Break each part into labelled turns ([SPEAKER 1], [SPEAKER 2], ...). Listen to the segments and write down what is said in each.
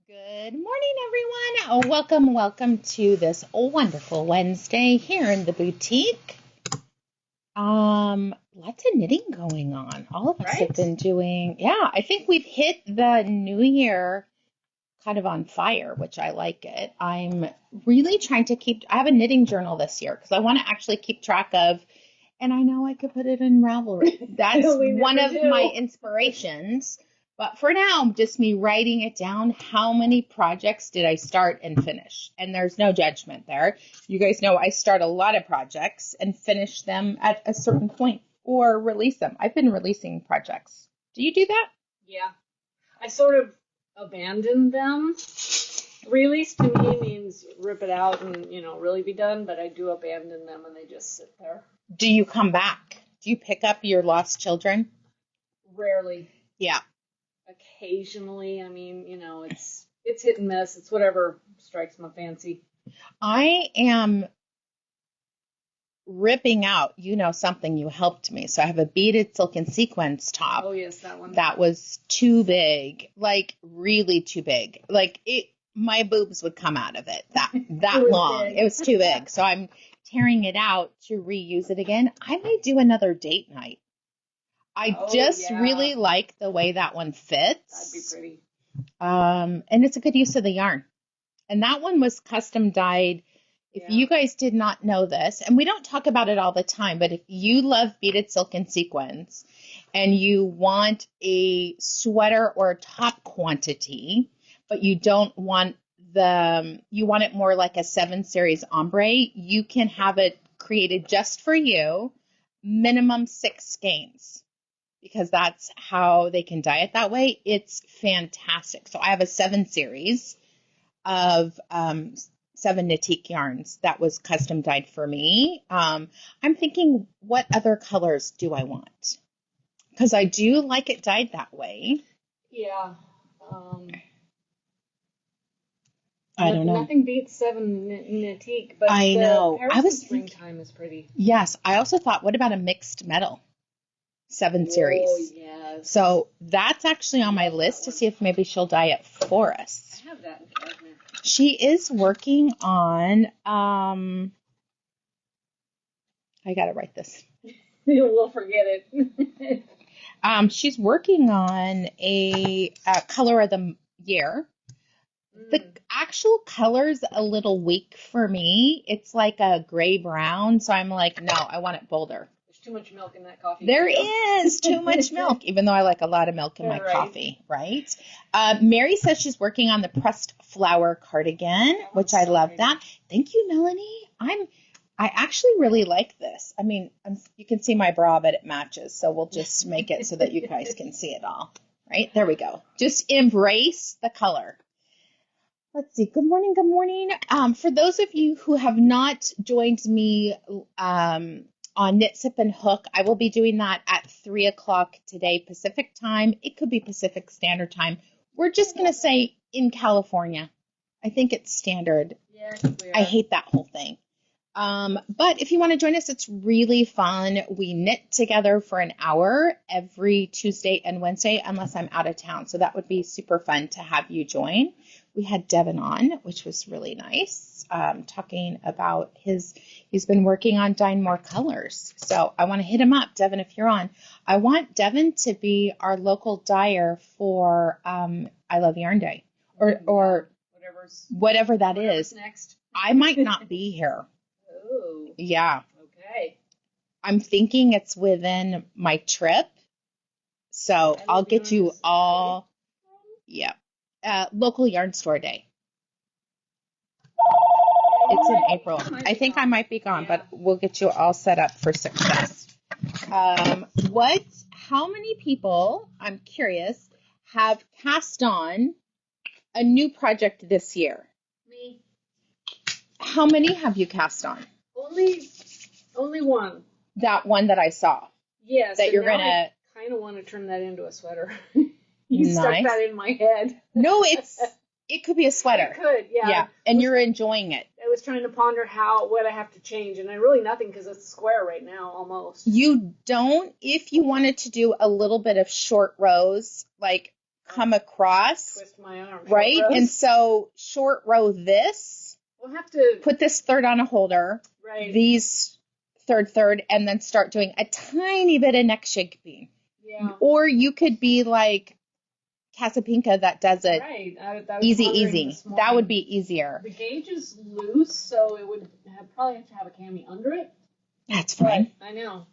[SPEAKER 1] Good morning, everyone. Welcome to this wonderful Wednesday here in the boutique. Lots of knitting going on. All of us have
[SPEAKER 2] Right?
[SPEAKER 1] been doing, yeah, I think we've hit the new year kind of on fire, which I like it. I'm really trying to I have a knitting journal this year because I want to actually keep track of, and I know I could put it in Ravelry. That's
[SPEAKER 2] We
[SPEAKER 1] one
[SPEAKER 2] never
[SPEAKER 1] of my
[SPEAKER 2] do.
[SPEAKER 1] inspirations. But for now, just me writing it down. How many projects did I start and finish? And there's no judgment there. You guys know I start a lot of projects and finish them at a certain point or release them. I've been releasing projects. Do you do that?
[SPEAKER 2] Yeah. I sort of abandoned them. Release to me means rip it out and, really be done, but I do abandon them and they just sit there.
[SPEAKER 1] Do you come back? Do you pick up your lost children?
[SPEAKER 2] Rarely.
[SPEAKER 1] Yeah.
[SPEAKER 2] Occasionally. It's hit and miss. It's whatever strikes my fancy.
[SPEAKER 1] I am ripping out, something you helped me. So I have a beaded silk and sequins top.
[SPEAKER 2] Oh, yes, that one.
[SPEAKER 1] That was too big, like really too big. My boobs would come out of it that long.
[SPEAKER 2] Big.
[SPEAKER 1] It was too big. So I'm tearing it out to reuse it again. I may do another date night. I just really like the way that one fits.
[SPEAKER 2] That'd be pretty.
[SPEAKER 1] And it's a good use of the yarn. And that one was custom dyed. If you guys did not know this, and we don't talk about it all the time, but if you love beaded silk and sequins and you want a sweater or a top quantity, but you don't want you want it more like a 7 series ombre, you can have it created just for you, minimum 6 skeins, because that's how they can dye it that way. It's fantastic. So I have a 7 series of 7 Knitique yarns that was custom dyed for me. I'm thinking, what other colors do I want? Because I do like it dyed that way.
[SPEAKER 2] Yeah.
[SPEAKER 1] I don't know.
[SPEAKER 2] Nothing beats 7 Knitique, but
[SPEAKER 1] I know.
[SPEAKER 2] Paris
[SPEAKER 1] I was
[SPEAKER 2] springtime is pretty.
[SPEAKER 1] Yes. I also thought, what about a mixed metal 7 series?
[SPEAKER 2] Oh, yes.
[SPEAKER 1] So that's actually on my list to see if maybe she'll dye it for us.
[SPEAKER 2] I have that in the cabinet.
[SPEAKER 1] She is working on, I got to write this.
[SPEAKER 2] We'll forget it.
[SPEAKER 1] She's working on a color of the year. The actual color's a little weak for me. It's like a gray brown, so I'm like, no, I want it bolder.
[SPEAKER 2] There's too much milk in that coffee.
[SPEAKER 1] There is too much milk, even though I like a lot of milk in my coffee, right? Mary says she's working on the pressed flower cardigan, which I love that. Thank you, Melanie. I actually really like this. I mean, you can see my bra, but it matches, so we'll just make it so that you guys can see it all, right? There we go. Just embrace the color. Let's see. Good morning. Good morning. For those of you who have not joined me on Knit, Sip, and Hook, I will be doing that at 3 o'clock today, Pacific time. It could be Pacific Standard Time. We're just going to say in California. I think it's standard.
[SPEAKER 2] Yeah,
[SPEAKER 1] I hate that whole thing. But if you want to join us, it's really fun. We knit together for an hour every Tuesday and Wednesday, unless I'm out of town. So that would be super fun to have you join. We had Devin on, which was really nice, talking about he's been working on dyeing more colors. So I want to hit him up, Devin, if you're on. I want Devin to be our local dyer for I Love Yarn Day or whatever that is.
[SPEAKER 2] Next.
[SPEAKER 1] I might not be here.
[SPEAKER 2] Oh.
[SPEAKER 1] Yeah.
[SPEAKER 2] Okay.
[SPEAKER 1] I'm thinking it's within my trip. So I'll get you all. Yeah. Local yarn store day. It's in April. I think I might be gone, but we'll get you all set up for success. How many people, I'm curious, have cast on a new project this year?
[SPEAKER 2] Me.
[SPEAKER 1] How many have you cast on?
[SPEAKER 2] Only one.
[SPEAKER 1] That one that I saw.
[SPEAKER 2] Yes.
[SPEAKER 1] That you're gonna.
[SPEAKER 2] I kind of want to turn that into a sweater. You stuck that in my head.
[SPEAKER 1] No, it could be a sweater.
[SPEAKER 2] It could, yeah.
[SPEAKER 1] Yeah, and you're enjoying it.
[SPEAKER 2] I was trying to ponder what I have to change, and nothing because it's square right now almost.
[SPEAKER 1] You don't, if you wanted to do a little bit of short rows, like come across,
[SPEAKER 2] Twist my arm.
[SPEAKER 1] right? And so short row this,
[SPEAKER 2] we'll have to
[SPEAKER 1] put this third on a holder,
[SPEAKER 2] right.
[SPEAKER 1] These third, and then start doing a tiny bit of neck shaping.
[SPEAKER 2] Yeah.
[SPEAKER 1] Or you could be like Casapinka that does it
[SPEAKER 2] right.
[SPEAKER 1] easy. That would be easier.
[SPEAKER 2] The gauge is loose, so it would probably have to have a cami under it.
[SPEAKER 1] That's fine.
[SPEAKER 2] But I know.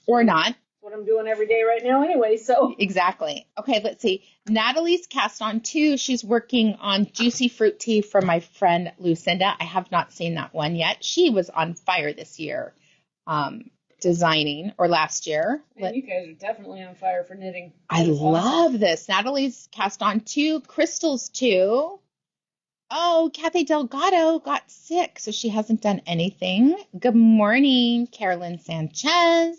[SPEAKER 1] Or not.
[SPEAKER 2] That's what I'm doing every day right now anyway, so.
[SPEAKER 1] Exactly. Okay, let's see. Natalie's cast on too. She's working on Juicy Fruit Tea for my friend Lucinda. I have not seen that one yet. She was on fire this year, designing, or last year.
[SPEAKER 2] Man, you guys are definitely on fire for knitting.
[SPEAKER 1] I love this. Natalie's cast on too. Crystal's too. Oh, Kathy Delgado got sick, so she hasn't done anything. Good morning, Carolyn Sanchez.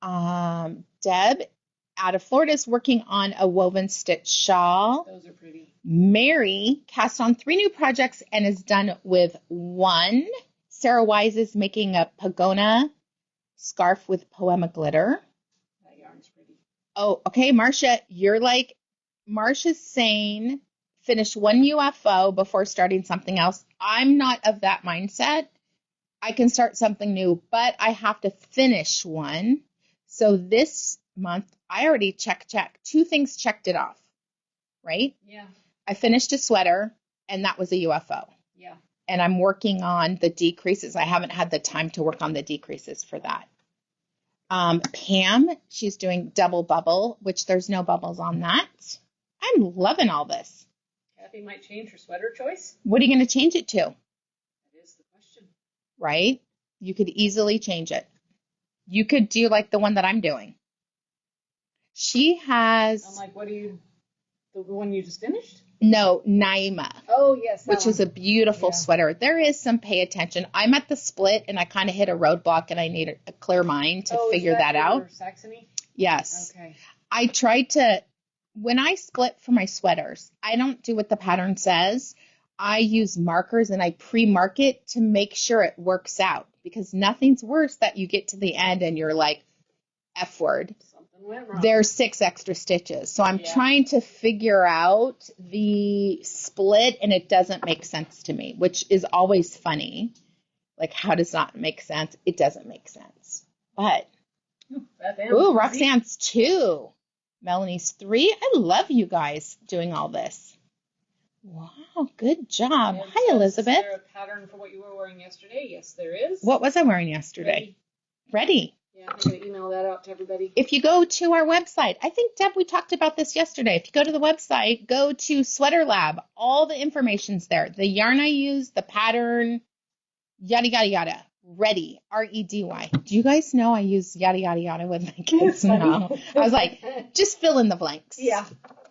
[SPEAKER 1] Deb out of Florida is working on a woven stitch shawl.
[SPEAKER 2] Those are pretty.
[SPEAKER 1] Mary cast on 3 new projects and is done with 1. Sarah Wise is making a Pagona scarf with Poema glitter.
[SPEAKER 2] That yarn's pretty.
[SPEAKER 1] Oh, okay, Marcia, you're like, Marcia's saying finish 1 UFO before starting something else. I'm not of that mindset. I can start something new, but I have to finish one. So this month, I already checked 2 things, checked it off, right?
[SPEAKER 2] Yeah.
[SPEAKER 1] I finished a sweater, and that was a UFO.
[SPEAKER 2] Yeah.
[SPEAKER 1] And I'm working on the decreases. I haven't had the time to work on the decreases for that. Pam, she's doing double bubble, which there's no bubbles on that. I'm loving all this.
[SPEAKER 2] Kathy might change her sweater choice.
[SPEAKER 1] What are you going to change it to?
[SPEAKER 2] That is the question.
[SPEAKER 1] Right? You could easily change it. You could do like the one that I'm doing. She has...
[SPEAKER 2] I'm like, the one you just finished?
[SPEAKER 1] No, Naima.
[SPEAKER 2] Oh, yes.
[SPEAKER 1] Which is a beautiful sweater. There is some pay attention. I'm at the split, and I kind of hit a roadblock, and I need a clear mind to figure that out.
[SPEAKER 2] Saxony?
[SPEAKER 1] Yes.
[SPEAKER 2] Okay.
[SPEAKER 1] I tried to... When I split for my sweaters, I don't do what the pattern says. I use markers, and I pre-mark it to make sure it works out. Because nothing's worse that you get to the end and you're like, F word.
[SPEAKER 2] Something went wrong.
[SPEAKER 1] There's 6 extra stitches. So I'm trying to figure out the split, and it doesn't make sense to me, which is always funny. Like, how does that make sense? It doesn't make sense. But, Roxanne's 2. Melanie's 3. I love you guys doing all this. Wow, good job. Hi, Elizabeth.
[SPEAKER 2] Is there a pattern for what you were wearing yesterday? Yes, there is.
[SPEAKER 1] What was I wearing yesterday? Ready.
[SPEAKER 2] Yeah, I'm going to email that out to everybody.
[SPEAKER 1] If you go to our website, I think, Deb, we talked about this yesterday. If you go to the website, go to Sweater Lab. All the information's there. The yarn I use, the pattern, yada, yada, yada. Ready, R-E-D-Y. Do you guys know I use yada, yada, yada with my kids? No. I was like, just fill in the blanks.
[SPEAKER 2] Yeah.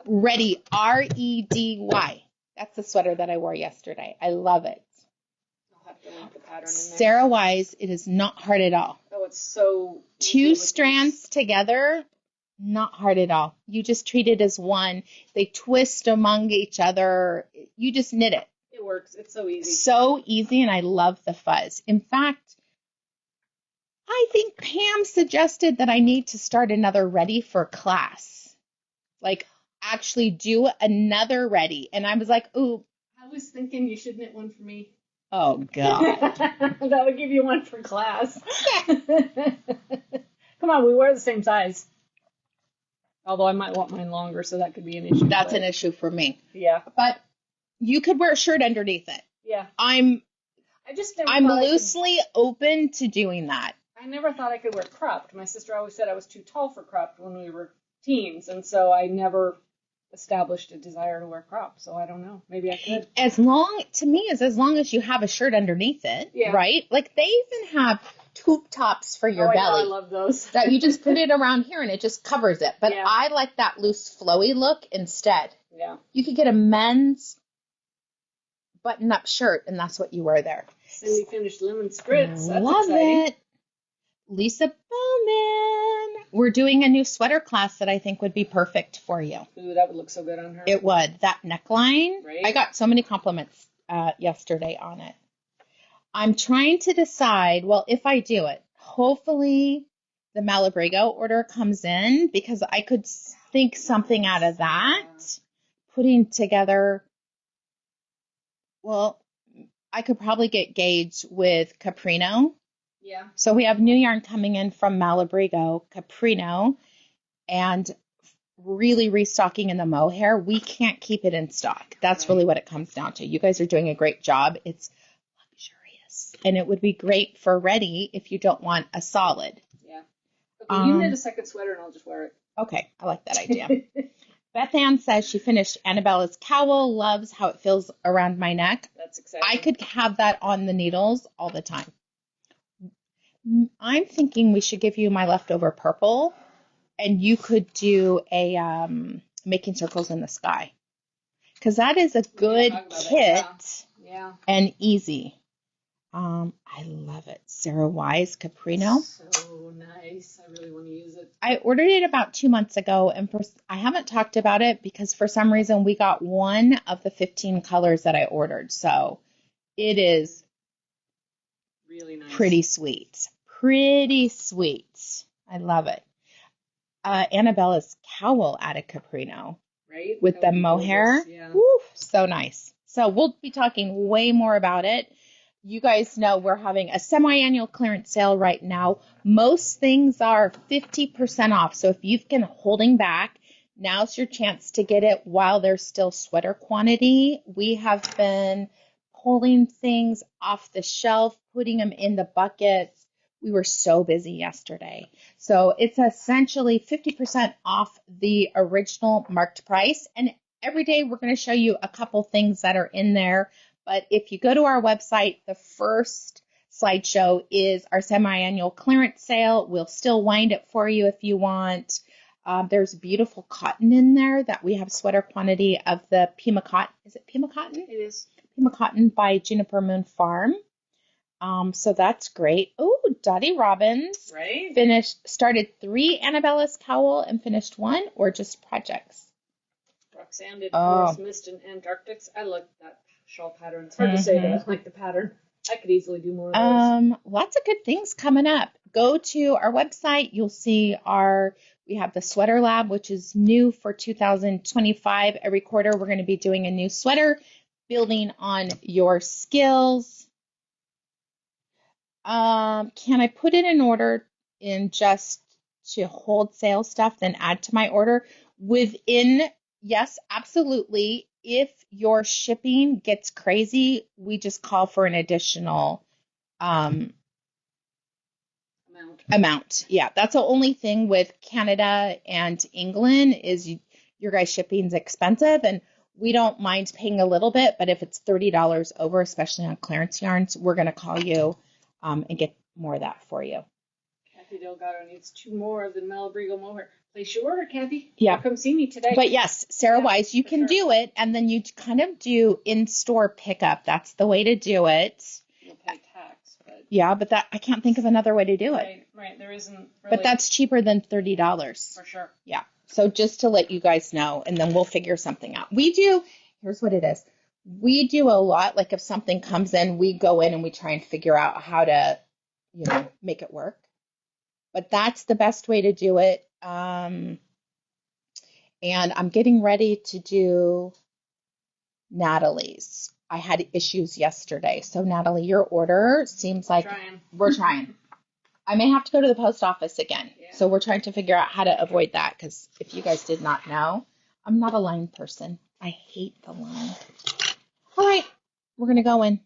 [SPEAKER 1] Ready, R-E-D-Y. That's the sweater that I wore yesterday. I love it.
[SPEAKER 2] I'll have to link the pattern in there.
[SPEAKER 1] Sarah Wise, it is not hard at all.
[SPEAKER 2] Oh, it's so...
[SPEAKER 1] 2 strands together, not hard at all. You just treat it as one. They twist among each other. You just knit it.
[SPEAKER 2] It works. It's so easy.
[SPEAKER 1] So easy, and I love the fuzz. In fact, I think Pam suggested that I need to start another Ready for class. Like, actually do another Ready. And I was like, ooh.
[SPEAKER 2] I was thinking you should knit one for me.
[SPEAKER 1] Oh, God.
[SPEAKER 2] That would give you one for class. Come on, we wear the same size. Although I might want mine longer, so that could be an issue.
[SPEAKER 1] That's an issue for me.
[SPEAKER 2] Yeah.
[SPEAKER 1] But you could wear a shirt underneath it.
[SPEAKER 2] Yeah.
[SPEAKER 1] I'm
[SPEAKER 2] never
[SPEAKER 1] loosely open to doing that.
[SPEAKER 2] I never thought I could wear cropped. My sister always said I was too tall for cropped when we were teens, and so I never established a desire to wear cropped. So I don't know. Maybe I could. As long
[SPEAKER 1] as you have a shirt underneath it,
[SPEAKER 2] yeah.
[SPEAKER 1] Right? Like they even have tube tops for your belly.
[SPEAKER 2] I love those.
[SPEAKER 1] That you just put it around here and it just covers it. But I like that loose, flowy look instead.
[SPEAKER 2] Yeah.
[SPEAKER 1] You could get a men's button-up shirt, and that's what you wear there.
[SPEAKER 2] Cindy finished lemon spritz. That's
[SPEAKER 1] love
[SPEAKER 2] exciting.
[SPEAKER 1] it. Lisa Bowman. We're doing a new sweater class that I think would be perfect for you.
[SPEAKER 2] Ooh, that would look so good on her.
[SPEAKER 1] It would. That neckline.
[SPEAKER 2] Right.
[SPEAKER 1] I got so many compliments yesterday on it. I'm trying to decide, well, if I do it, hopefully the Malabrigo order comes in, because I could think something out of that, putting together, well, I could probably get Gage with Caprino.
[SPEAKER 2] Yeah.
[SPEAKER 1] So we have new yarn coming in from Malabrigo, Caprino, and really restocking in the mohair. We can't keep it in stock. That's really what it comes down to. You guys are doing a great job. It's luxurious. And it would be great for ready if you don't want a solid.
[SPEAKER 2] Yeah. Okay, you knit a second sweater and I'll just wear it.
[SPEAKER 1] Okay, I like that idea. Beth Ann says she finished Annabella's cowl, loves how it feels around my neck.
[SPEAKER 2] That's exciting.
[SPEAKER 1] I could have that on the needles all the time. I'm thinking we should give you my leftover purple, and you could do a making circles in the sky, because that is a good kit and easy. I love it. Sarah Wise Caprino.
[SPEAKER 2] So nice. I really want to use it.
[SPEAKER 1] I ordered it about 2 months ago, and I haven't talked about it because for some reason we got one of the 15 colors that I ordered. So it is
[SPEAKER 2] really nice.
[SPEAKER 1] Pretty sweet. Pretty sweet. I love it. Annabella's cowl out of Caprino.
[SPEAKER 2] Right?
[SPEAKER 1] With the mohair.
[SPEAKER 2] Yeah.
[SPEAKER 1] Woo, so nice. So we'll be talking way more about it. You guys know we're having a semi-annual clearance sale right now. Most things are 50% off. So if you've been holding back, now's your chance to get it while there's still sweater quantity. We have been pulling things off the shelf, putting them in the buckets. We were so busy yesterday. So it's essentially 50% off the original marked price. And every day we're going to show you a couple things that are in there. But if you go to our website, the first slideshow is our semi-annual clearance sale. We'll still wind it for you if you want. There's beautiful cotton in there that we have sweater quantity of the Pima Cotton. Is it Pima Cotton?
[SPEAKER 2] It is.
[SPEAKER 1] Pima Cotton by Juniper Moon Farm. So that's great. Oh, Dottie Robbins.
[SPEAKER 2] Right.
[SPEAKER 1] Started 3 Annabella's cowl and finished 1, or just projects?
[SPEAKER 2] Roxanne did Forest Mist and Antarctics. I like that shawl pattern. It's hard to say that I like the pattern. I could easily do more of those.
[SPEAKER 1] Lots of good things coming up. Go to our website. You'll see we have the Sweater Lab, which is new for 2025. Every quarter, we're going to be doing a new sweater, building on your skills. Can I put it in order in just to hold sale stuff, then add to my order? Yes, absolutely. If your shipping gets crazy, we just call for an additional amount. Yeah, that's the only thing with Canada and England is your guys' shipping's expensive, and we don't mind paying a little bit, but if it's $30 over, especially on clearance yarns, we're going to call you and get more of that for you.
[SPEAKER 2] Kathy Delgado needs 2 more of the Malabrigo mohair. Place your order, Kathy.
[SPEAKER 1] Yeah.
[SPEAKER 2] Come see me today.
[SPEAKER 1] But yes, Sarah Wise, you can do it, and then you kind of do in-store pickup. That's the way to do it.
[SPEAKER 2] You'll pay tax, but...
[SPEAKER 1] Yeah, but I can't think of another way to do it.
[SPEAKER 2] Right. There isn't really...
[SPEAKER 1] But that's cheaper than $30.
[SPEAKER 2] For sure.
[SPEAKER 1] Yeah. So just to let you guys know, and then we'll figure something out. Here's what it is. We do a lot, like if something comes in, we go in and we try and figure out how to, make it work. But that's the best way to do it. And I'm getting ready to do Natalie's. I had issues yesterday. So Natalie, your order seems like we're trying. I may have to go to the post office again. Yeah. So we're trying to figure out how to avoid that, because if you guys did not know, I'm not a line person. I hate the line. All right, we're going to go in.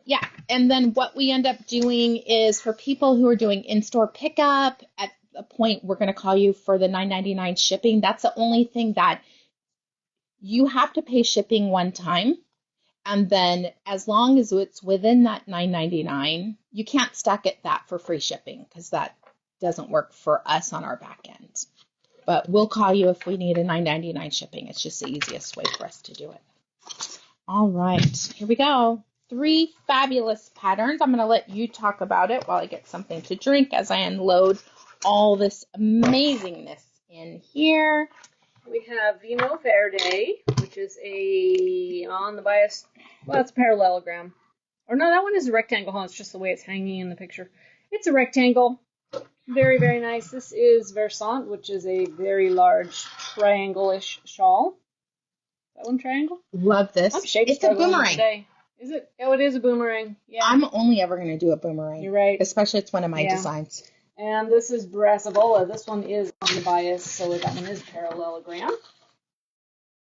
[SPEAKER 1] Yeah, and then what we end up doing is for people who are doing in-store pickup, at a point we're going to call you for the $9.99 shipping. That's the only thing that you have to pay shipping one time. And then as long as it's within that $9.99, you can't stack it that for free shipping, because that doesn't work for us on our back end. But we'll call you if we need a $9.99 shipping. It's just the easiest way for us to do it. All right, here we go. 3 fabulous patterns. I'm going to let you talk about it while I get something to drink as I unload all this amazingness in here.
[SPEAKER 2] We have Vino Verde, which is on the bias, well, it's a parallelogram. Or no, that one is a rectangle, huh? It's just the way it's hanging in the picture. It's a rectangle. Very, very nice. This is Versant, which is a very large triangle-ish shawl. That one triangle?
[SPEAKER 1] Love this. It's a boomerang.
[SPEAKER 2] Today. Is it? Oh, it is a boomerang. Yeah.
[SPEAKER 1] I'm only ever going to do a boomerang.
[SPEAKER 2] You're right.
[SPEAKER 1] Especially it's one of my designs.
[SPEAKER 2] And this is Brassavola. This one is on the bias, so that one is parallelogram.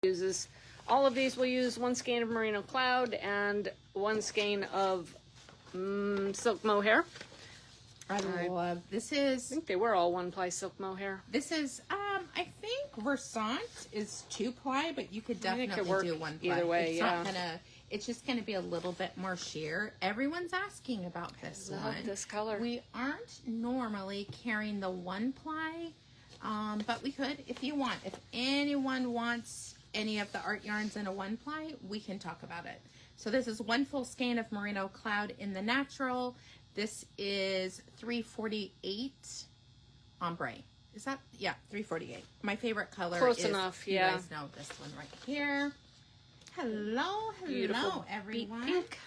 [SPEAKER 2] Uses all of these. We'll use one skein of merino cloud and one skein of silk mohair.
[SPEAKER 1] I love this.
[SPEAKER 2] I think they were all one ply silk mohair.
[SPEAKER 1] This is I think Versant is 2-ply, but you could definitely do 1 ply.
[SPEAKER 2] Either way,
[SPEAKER 1] it's just gonna be a little bit more sheer. Everyone's asking about this one.
[SPEAKER 2] This color.
[SPEAKER 1] We aren't normally carrying the 1-ply, but we could if you want. If anyone wants any of the art yarns in a 1-ply, we can talk about it. So this is 1 full skein of merino cloud in the natural. This is 348 ombre. Is that? Yeah, 348. My favorite color.
[SPEAKER 2] Close enough,
[SPEAKER 1] you guys know this one right here. Hello,
[SPEAKER 2] Beautiful
[SPEAKER 1] everyone.
[SPEAKER 2] Pink.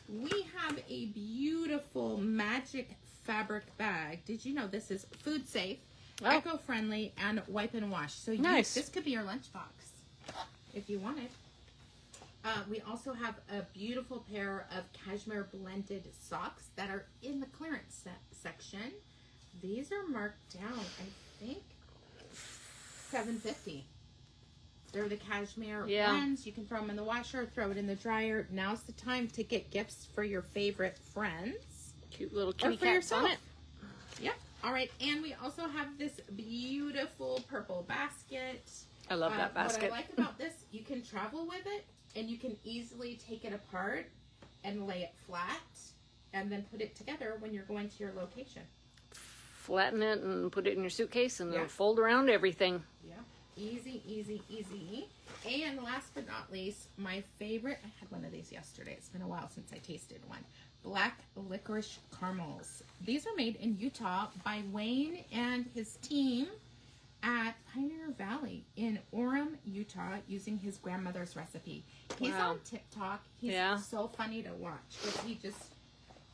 [SPEAKER 1] We have a beautiful magic fabric bag. Did you know this is food safe, eco-friendly, and wipe and wash? So this could be your lunchbox if you want it. We also have a beautiful pair of cashmere blended socks that are in the clearance section. These are marked down, I think, $7.50. They're the cashmere ones. You can throw them in the washer, throw it in the dryer. Now's the time to get gifts for your favorite friends.
[SPEAKER 2] Cute little kitty cats on it.
[SPEAKER 1] Yep. All right, and we also have this beautiful purple basket.
[SPEAKER 2] I love that basket.
[SPEAKER 1] What I like about this, you can travel with it, and you can easily take it apart and lay it flat, and then put it together when you're going to your location.
[SPEAKER 2] Flatten it and put it in your suitcase, and it'll fold around everything.
[SPEAKER 1] Yeah. Easy, easy, easy. And last but not least, my favorite, I had one of these yesterday. It's been a while since I tasted one. Black licorice caramels. These are made in Utah by Wayne and his team at Pioneer Valley in Orem, Utah, using his grandmother's recipe. He's on TikTok. He's so funny to watch. But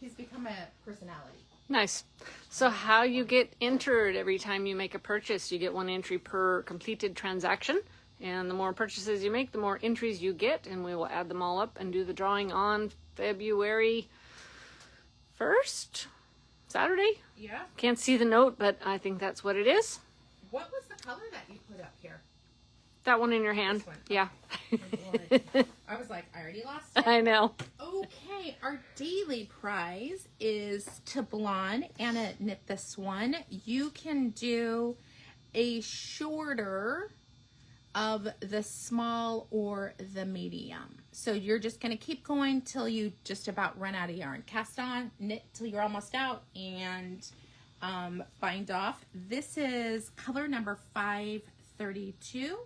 [SPEAKER 1] he's become a personality.
[SPEAKER 2] Nice. So how you get entered every time you make a purchase, you get 1 entry per completed transaction. And the more purchases you make, the more entries you get. And we will add them all up and do the drawing on February 1st, Saturday.
[SPEAKER 1] Yeah.
[SPEAKER 2] Can't see the note, but I think that's what it is.
[SPEAKER 1] What was the color that you put up here?
[SPEAKER 2] That one in your hand.
[SPEAKER 1] Yeah. I was like, I already lost it.
[SPEAKER 2] I know.
[SPEAKER 1] Okay, our daily prize is to blonde. Anna knit this one. You can do a shorter of the small or the medium. So you're just going to keep going till you just about run out of yarn. Cast on, knit till you're almost out, and bind off. This is color number 532.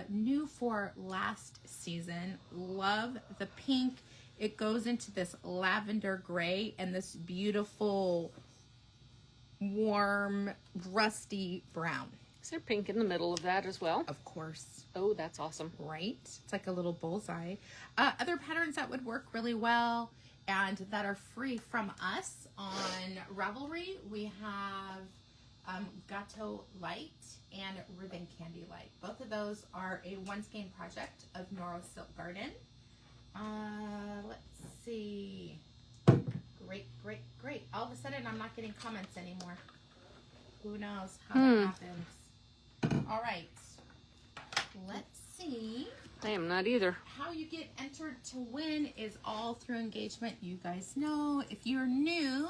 [SPEAKER 1] New for last season. Love the pink. It goes into this lavender gray and this beautiful warm rusty brown.
[SPEAKER 2] Is there pink in the middle of that as well?
[SPEAKER 1] Of course.
[SPEAKER 2] Oh, that's awesome.
[SPEAKER 1] Right? It's like a little bullseye. Other patterns that would work really well and that are free from us on Ravelry, we have Gato Light and Ribbon Candy Light. Both of those are a 1 skein project of Noro Silk Garden. Let's see. Great, great, great. All of a sudden, I'm not getting comments anymore. Who knows how that happens? All right. Let's see.
[SPEAKER 2] I am not either.
[SPEAKER 1] How you get entered to win is all through engagement. You guys know. If you're new,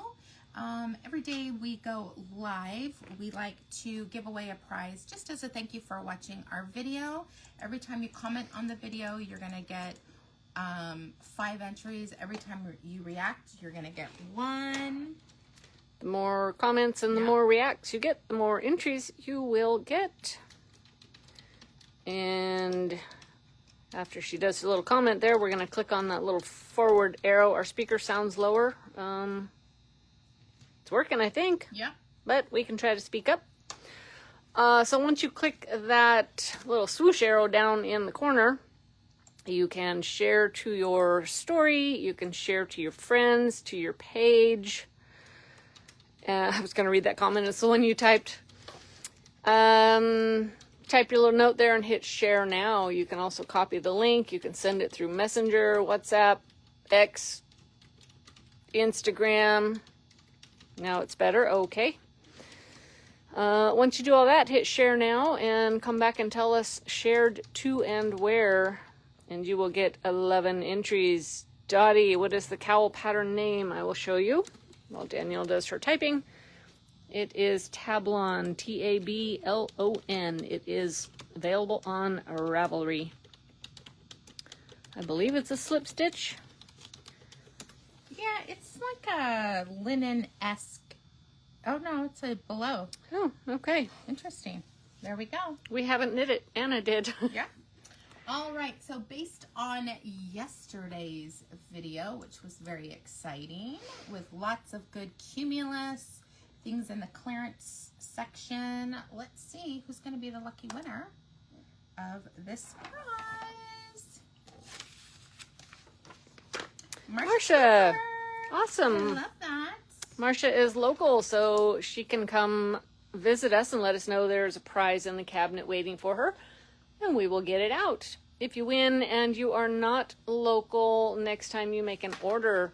[SPEAKER 1] every day we go live, we like to give away a prize just as a thank you for watching our video. Every time you comment on the video, you're going to get 5 entries. Every time you react, you're going to get 1.
[SPEAKER 2] The more comments and the more reacts you get, the more entries you will get. And after she does a little comment there, we're going to click on that little forward arrow. Our speaker sounds lower. It's working, I think.
[SPEAKER 1] Yeah.
[SPEAKER 2] But we can try to speak up. So once you click that little swoosh arrow down in the corner, you can share to your story. You can share to your friends, to your page. I was going to read that comment. It's the one you typed. Type your little note there and hit share now. You can also copy the link. You can send it through Messenger, WhatsApp, X, Instagram. Now it's better. Okay. Once you do all that, hit share now and come back and tell us shared to and where, and you will get 11 entries. Dottie, what is the cowl pattern name? I will show you while Danielle does her typing. It is Tablon, Tablon. It is available on Ravelry. I believe it's a slip stitch.
[SPEAKER 1] Yeah, it's like a linen-esque. Oh, no, it's a below.
[SPEAKER 2] Oh, okay.
[SPEAKER 1] Interesting. There we go.
[SPEAKER 2] We haven't knit it. Anna did.
[SPEAKER 1] Yeah. All right, so based on yesterday's video, which was very exciting, with lots of good cumulus, things in the clearance section, let's see who's going to be the lucky winner of this prize.
[SPEAKER 2] Marcia. Awesome.
[SPEAKER 1] I love that.
[SPEAKER 2] Marcia is local, so she can come visit us and let us know there's a prize in the cabinet waiting for her, and we will get it out. If you win and you are not local, next time you make an order,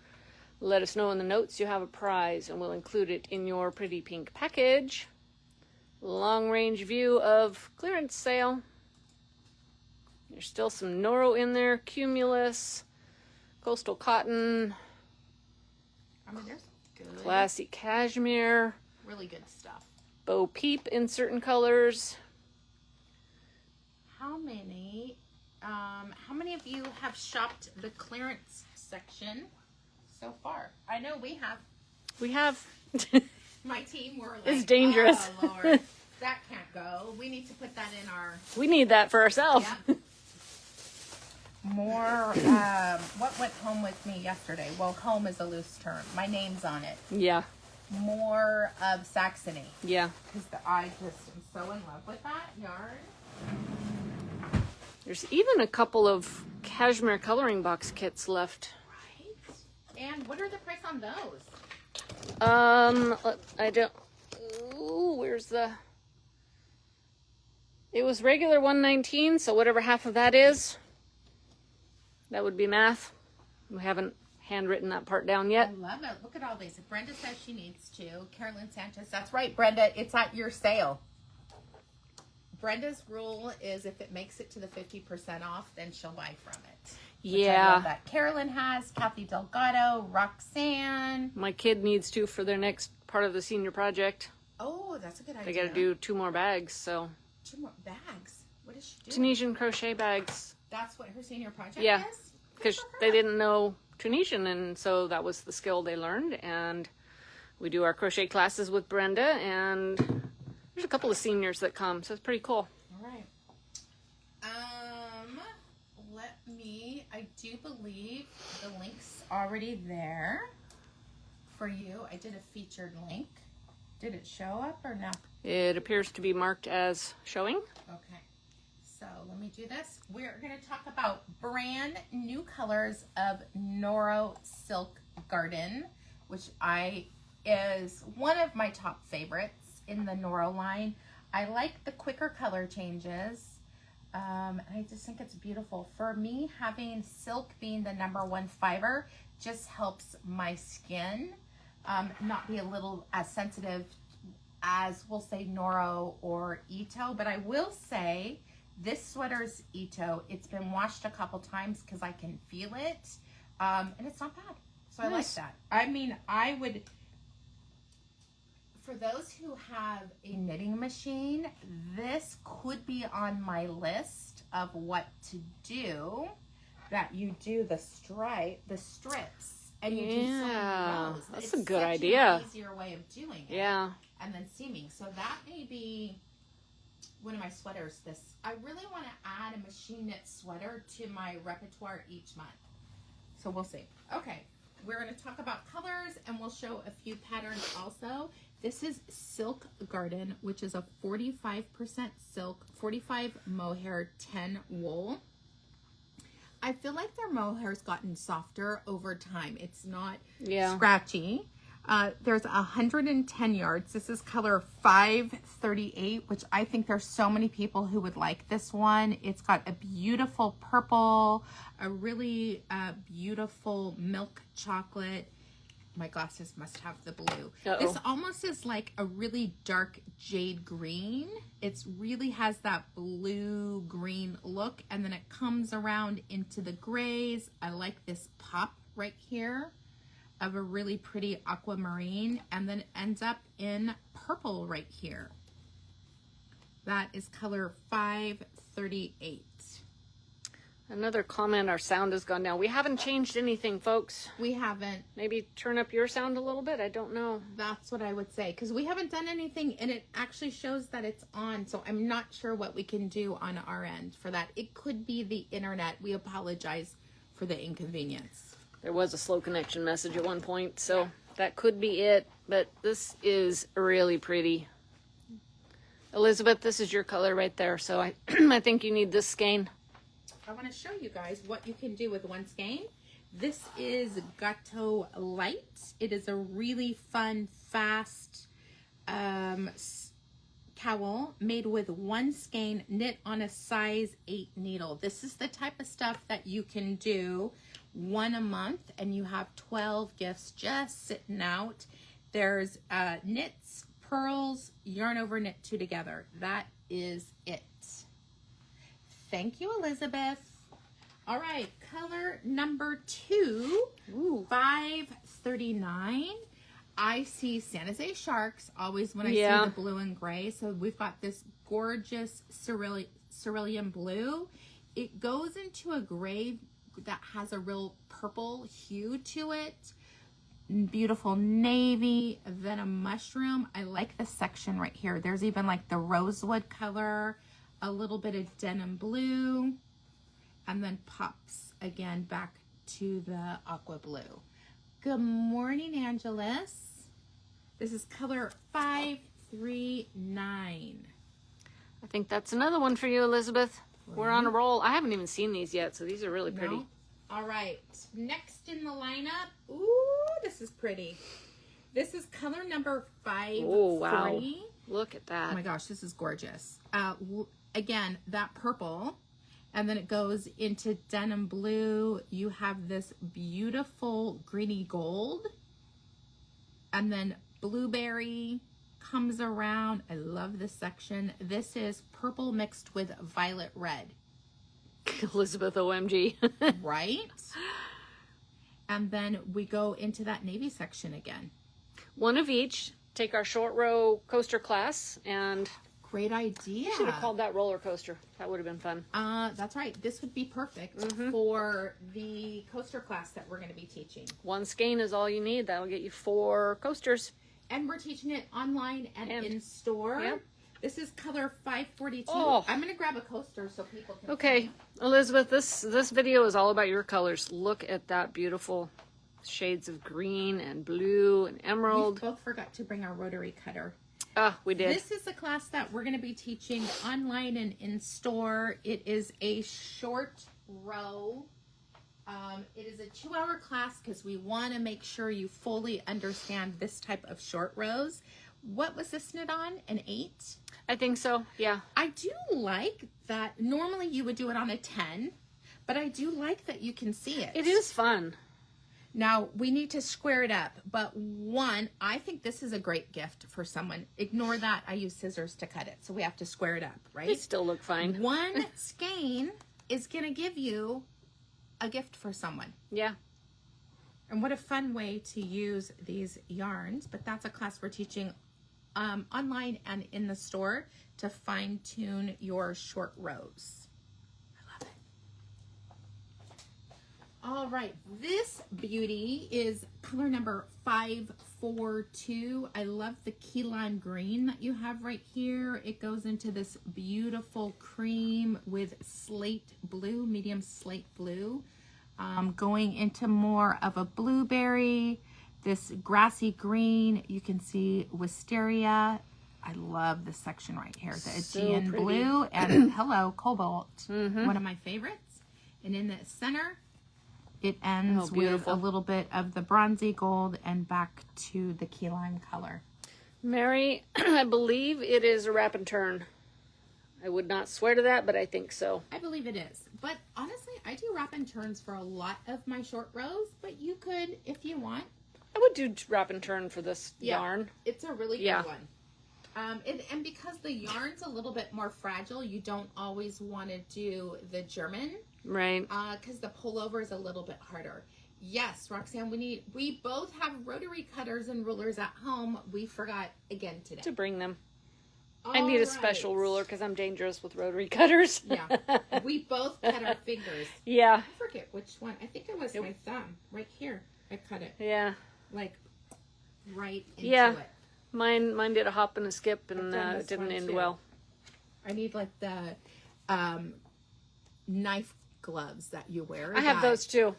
[SPEAKER 2] let us know in the notes you have a prize, and we'll include it in your pretty pink package. Long range view of clearance sale. There's still some Noro in there, cumulus, coastal cotton,
[SPEAKER 1] I mean, there's good,
[SPEAKER 2] classy cashmere,
[SPEAKER 1] really good stuff.
[SPEAKER 2] Bo Peep in certain colors.
[SPEAKER 1] How many of you have shopped the clearance section so far? I know we have.
[SPEAKER 2] We have.
[SPEAKER 1] My team were like,
[SPEAKER 2] It's dangerous.
[SPEAKER 1] Oh, Lord, that can't go. We need to put that in our...
[SPEAKER 2] We need that for ourselves.
[SPEAKER 1] Yeah. More, what went home with me yesterday? Well, home is a loose term. My name's on it.
[SPEAKER 2] Yeah.
[SPEAKER 1] More of Saxony.
[SPEAKER 2] Yeah.
[SPEAKER 1] Because I just am so in love with that yarn.
[SPEAKER 2] There's even a couple of cashmere coloring box kits left.
[SPEAKER 1] Right. And what are the price on those?
[SPEAKER 2] I don't... Ooh, where's the... It was regular $119, so whatever half of that is, that would be math. We haven't handwritten that part down yet.
[SPEAKER 1] I love it. Look at all these. Brenda says she needs to. Carolyn Sanchez. That's right, Brenda. It's at your sale. Brenda's rule is if it makes it to the 50% off, then she'll buy from it.
[SPEAKER 2] Yeah.
[SPEAKER 1] I love that. Carolyn has, Kathy Delgado, Roxanne.
[SPEAKER 2] My kid needs to for their next part of the senior project.
[SPEAKER 1] Oh, that's a good idea.
[SPEAKER 2] They got to do 2 more bags, so.
[SPEAKER 1] 2 more bags? What does she do?
[SPEAKER 2] Tunisian crochet bags.
[SPEAKER 1] That's what her senior project
[SPEAKER 2] Yeah,
[SPEAKER 1] is?
[SPEAKER 2] because they didn't know Tunisian, and so that was the skill they learned. And we do our crochet classes with Brenda, and there's a couple of seniors that come, so it's pretty cool.
[SPEAKER 1] All right. I do believe the link's already there for you. I did a featured link. Did it show up or no?
[SPEAKER 2] It appears to be marked as showing.
[SPEAKER 1] Okay. So let me do this. We're going to talk about brand new colors of Noro Silk Garden, which is one of my top favorites in the Noro line. I like the quicker color changes. I just think it's beautiful. For me, having silk being the #1 fiber just helps my skin not be a little as sensitive as, we'll say, Noro or Ito. But I will say this sweater's Ito. It's been washed a couple times because I can feel it. And it's not bad. So I like that. I mean, I would... For those who have a knitting machine, this could be on my list of what to do. That you do the strips, and you do so many rows.
[SPEAKER 2] That's
[SPEAKER 1] it's
[SPEAKER 2] a good
[SPEAKER 1] such
[SPEAKER 2] idea.
[SPEAKER 1] An easier way of doing it.
[SPEAKER 2] Yeah.
[SPEAKER 1] And then seaming. So that may be one of my sweaters. I really want to add a machine knit sweater to my repertoire each month. So we'll see. Okay. We're going to talk about colors, and we'll show a few patterns also. This is Silk Garden, which is a 45% silk, 45 mohair, 10 wool. I feel like their mohair's gotten softer over time. It's not scratchy. There's 110 yards. This is color 538, which I think there's so many people who would like this one. It's got a beautiful purple, a really beautiful milk chocolate. My glasses must have the blue.
[SPEAKER 2] Uh-oh.
[SPEAKER 1] This almost is like a really dark jade green. It really has that blue green look, and then it comes around into the grays. I like this pop right here of a really pretty aquamarine, and then it ends up in purple right here. That is color 538.
[SPEAKER 2] Another comment, our sound has gone down. We haven't changed anything, folks.
[SPEAKER 1] We haven't.
[SPEAKER 2] Maybe turn up your sound a little bit. I don't know.
[SPEAKER 1] That's what I would say, because we haven't done anything, and it actually shows that it's on, so I'm not sure what we can do on our end for that. It could be the internet. We apologize for the inconvenience.
[SPEAKER 2] There was a slow connection message at one point, so that could be it. But this is really pretty. Elizabeth, this is your color right there. So I, I think you need this skein.
[SPEAKER 1] I want to show you guys what you can do with one skein. This is Gâteau Light. It is a really fun, fast cowl made with one skein knit on a size 8 needle. This is the type of stuff that you can do one a month, and you have 12 gifts just sitting out. There's knits, pearls, yarn over knit 2 together. That is it. Thank you, Elizabeth. All right, color number 2,
[SPEAKER 2] Ooh.
[SPEAKER 1] 539. I see San Jose Sharks always when I see the blue and gray. So we've got this gorgeous cerulean blue. It goes into a gray that has a real purple hue to it. Beautiful navy, then a mushroom. I like this section right here. There's even like the rosewood color, a little bit of denim blue, and then pops again back to the aqua blue. Good morning, Angelus. This is color 539.
[SPEAKER 2] I think that's another one for you, Elizabeth. We're on a roll. I haven't even seen these yet, so these are really pretty.
[SPEAKER 1] No? All right, next in the lineup. Ooh, this is pretty. This is color number 540.
[SPEAKER 2] Oh, wow. Look at that.
[SPEAKER 1] Oh my gosh, this is gorgeous. Again, that purple, and then it goes into denim blue. You have this beautiful greeny gold, and then blueberry comes around. I love this section. This is purple mixed with violet red.
[SPEAKER 2] Elizabeth, OMG.
[SPEAKER 1] Right? And then we go into that navy section again.
[SPEAKER 2] One of each. Take our short row coaster class, and
[SPEAKER 1] great idea.
[SPEAKER 2] I should have called that roller coaster. That would have been fun.
[SPEAKER 1] That's right. This would be perfect for the coaster class that we're going to be teaching.
[SPEAKER 2] One skein is all you need. That'll get you 4 coasters.
[SPEAKER 1] And we're teaching it online and in store.
[SPEAKER 2] Yep.
[SPEAKER 1] This is color 542.
[SPEAKER 2] Oh.
[SPEAKER 1] I'm going to grab a coaster so people can
[SPEAKER 2] Okay,
[SPEAKER 1] see.
[SPEAKER 2] Elizabeth, this video is all about your colors. Look at that beautiful shades of green and blue and emerald.
[SPEAKER 1] We both forgot to bring our rotary cutter.
[SPEAKER 2] Ah, we did.
[SPEAKER 1] This is the class that we're going to be teaching online and in store. It is a short row. It is a 2-hour class because we want to make sure you fully understand this type of short rows. What was this knit on? An 8?
[SPEAKER 2] I think so, yeah.
[SPEAKER 1] I do like that. Normally you would do it on a 10, but I do like that you can see it.
[SPEAKER 2] It is fun.
[SPEAKER 1] Now, we need to square it up, but one, I think this is a great gift for someone. Ignore that I use scissors to cut it, so we have to square it up, right?
[SPEAKER 2] They still look fine.
[SPEAKER 1] One skein is going to give you a gift for someone.
[SPEAKER 2] Yeah.
[SPEAKER 1] And what a fun way to use these yarns, but that's a class we're teaching online and in the store to fine-tune your short rows. I love it. All right, this beauty is color number 542. I love the key lime green that you have right here. It goes into this beautiful cream with slate blue, medium slate blue, going into more of a blueberry, this grassy green. You can see wisteria. I love this section right here, the Aegean blue and hello cobalt, one of my favorites. And in the center, It ends with a
[SPEAKER 2] beautiful.
[SPEAKER 1] little bit of the bronzy gold and back to the key lime color.
[SPEAKER 2] Mary, I believe it is a wrap and turn. I would not swear to that, but I think so.
[SPEAKER 1] I believe it is. But honestly, I do wrap and turns for a lot of my short rows, but you could, if you want.
[SPEAKER 2] I would do wrap and turn for this yarn.
[SPEAKER 1] It's a really good one. And because the yarn's a little bit more fragile, you don't always want to do the German.
[SPEAKER 2] Right.
[SPEAKER 1] Because the pullover is a little bit harder. Yes, Roxanne, we both have rotary cutters and rulers at home. We forgot again today.
[SPEAKER 2] To bring them. I need a special ruler because I'm dangerous with rotary cutters.
[SPEAKER 1] Yeah. We both cut our fingers.
[SPEAKER 2] Yeah.
[SPEAKER 1] I forget which one. I think it was my thumb. Right here. I cut it.
[SPEAKER 2] Yeah.
[SPEAKER 1] Like, right into it.
[SPEAKER 2] Mine did a hop and a skip and it didn't end well.
[SPEAKER 1] I need like the knife gloves that you wear.
[SPEAKER 2] I have those too.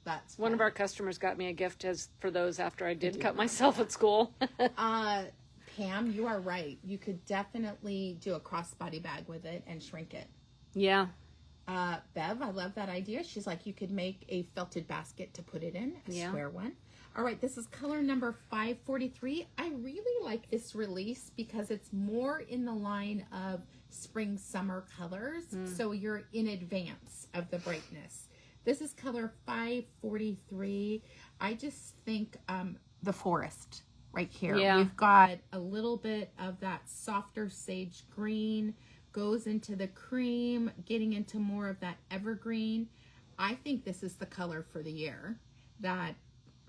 [SPEAKER 1] That's
[SPEAKER 2] one of our customers got me a gift for those after I did cut myself at school.
[SPEAKER 1] Pam, you are right. You could definitely do a crossbody bag with it and shrink it.
[SPEAKER 2] Yeah.
[SPEAKER 1] Bev, I love that idea. She's like, you could make a felted basket to put it in, a square one. All right, this is color number 543. I really like this release because it's more in the line of spring, summer colors. So you're in advance of the brightness. This is color 543. I just think the forest right here.
[SPEAKER 2] Yeah.
[SPEAKER 1] We've got a little bit of that softer sage green, goes into the cream, getting into more of that evergreen. I think this is the color for the year. That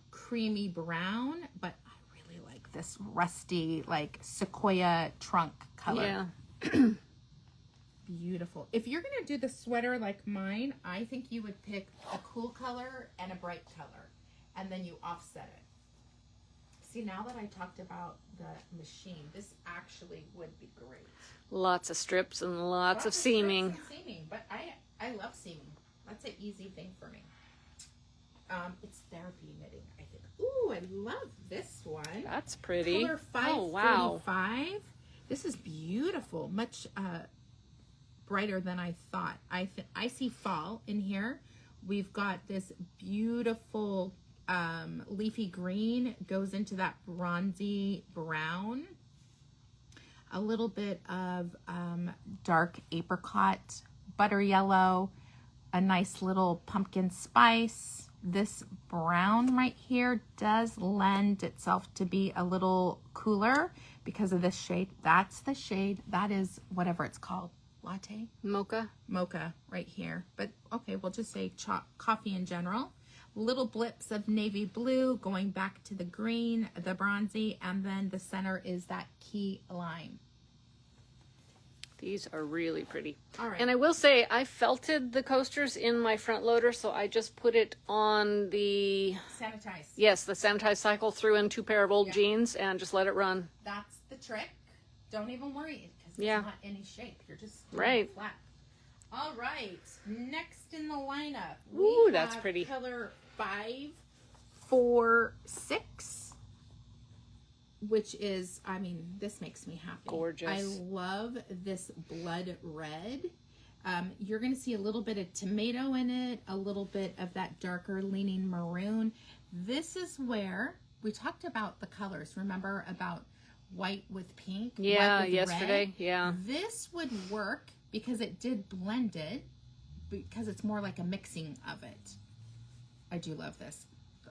[SPEAKER 1] creamy brown, but I really like this rusty, like sequoia trunk color.
[SPEAKER 2] Yeah.
[SPEAKER 1] Beautiful. If you're going to do the sweater like mine, I think you would pick a cool color and a bright color, and then you offset it. See, now that I talked about the machine, this actually would be great.
[SPEAKER 2] Lots of strips and lots of seaming.
[SPEAKER 1] But I love seaming. That's an easy thing for me. It's therapy knitting, I think. Ooh, I love this one.
[SPEAKER 2] That's pretty.
[SPEAKER 1] Color 545. Wow. This is beautiful. Much brighter than I thought. I see fall in here. We've got this beautiful leafy green, goes into that bronzy brown. A little bit of dark apricot, butter yellow, a nice little pumpkin spice. This brown right here does lend itself to be a little cooler because of this shade. That's the shade. That is whatever it's called. Latte?
[SPEAKER 2] Mocha
[SPEAKER 1] right here. But okay, we'll just say coffee in general. Little blips of navy blue going back to the green, the bronzy, and then the center is that key lime.
[SPEAKER 2] These are really pretty.
[SPEAKER 1] All right.
[SPEAKER 2] And I will say, I felted the coasters in my front loader, so I just put it on the...
[SPEAKER 1] Sanitize.
[SPEAKER 2] Yes, the sanitize cycle, threw in 2 pair of old jeans, and just let it run.
[SPEAKER 1] That's the trick. Don't even worry, because it's not any shape. You're just flat. All right. Next in the lineup,
[SPEAKER 2] Ooh, that's pretty.
[SPEAKER 1] Color 546. Which is, I mean, this makes me happy.
[SPEAKER 2] Gorgeous.
[SPEAKER 1] I love this blood red. You're going to see a little bit of tomato in it, a little bit of that darker leaning maroon. This is where we talked about the colors. Remember about white with pink?
[SPEAKER 2] Yeah,
[SPEAKER 1] white with
[SPEAKER 2] yesterday.
[SPEAKER 1] Red?
[SPEAKER 2] Yeah.
[SPEAKER 1] This would work because it did blend it, because it's more like a mixing of it. I do love this.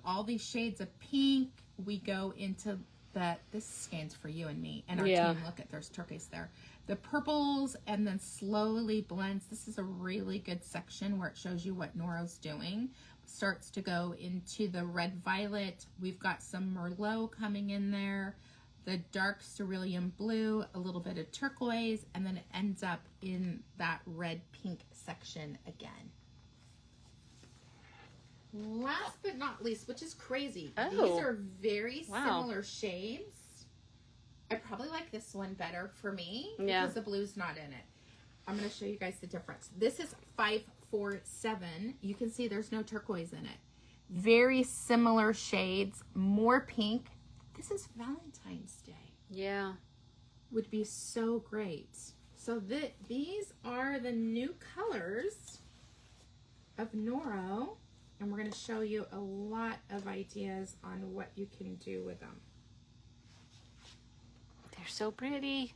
[SPEAKER 1] All these shades of pink, we go into that. This skeins for you and me and our team. Look at, there's turquoise there. The purples, and then slowly blends. This is a really good section where it shows you what Noro's doing. Starts to go into the red violet. We've got some Merlot coming in there. The dark cerulean blue, a little bit of turquoise, and then it ends up in that red pink section again. Last but not least, which is crazy, these are very similar shades. I probably like this one better for me because the blue's not in it. I'm going to show you guys the difference. This is 547. You can see there's no turquoise in it. Very similar shades, more pink. This is Valentine's Day.
[SPEAKER 2] Yeah.
[SPEAKER 1] Would be so great. So these are the new colors of Noro. And we're going to show you a lot of ideas on what you can do with them.
[SPEAKER 2] They're so pretty.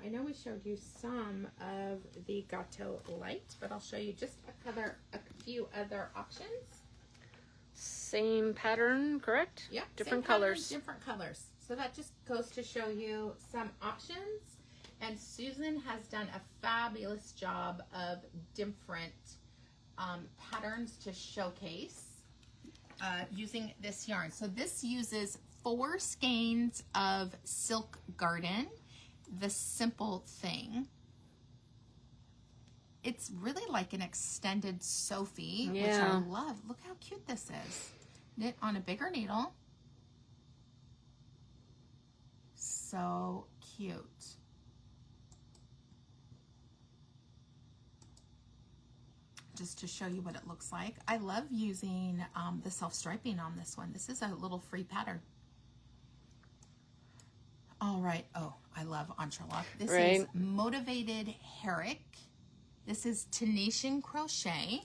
[SPEAKER 1] I know we showed you some of the Gateau Light, but I'll show you just a few other options.
[SPEAKER 2] Same pattern, correct?
[SPEAKER 1] Yeah,
[SPEAKER 2] different
[SPEAKER 1] same pattern,
[SPEAKER 2] colors.
[SPEAKER 1] different colors. So that just goes to show you some options. And Susan has done a fabulous job of different patterns to showcase using this yarn. So this uses 4 skeins of Silk Garden, the Simple Thing. It's really like an extended Sophie, which I love. Look how cute this is. Knit on a bigger needle. So cute. Just to show you what it looks like. I love using the self-striping on this one. This is a little free pattern. All right. Oh, I love entrelac. This is Motivated Herrick. This is Tenation Crochet.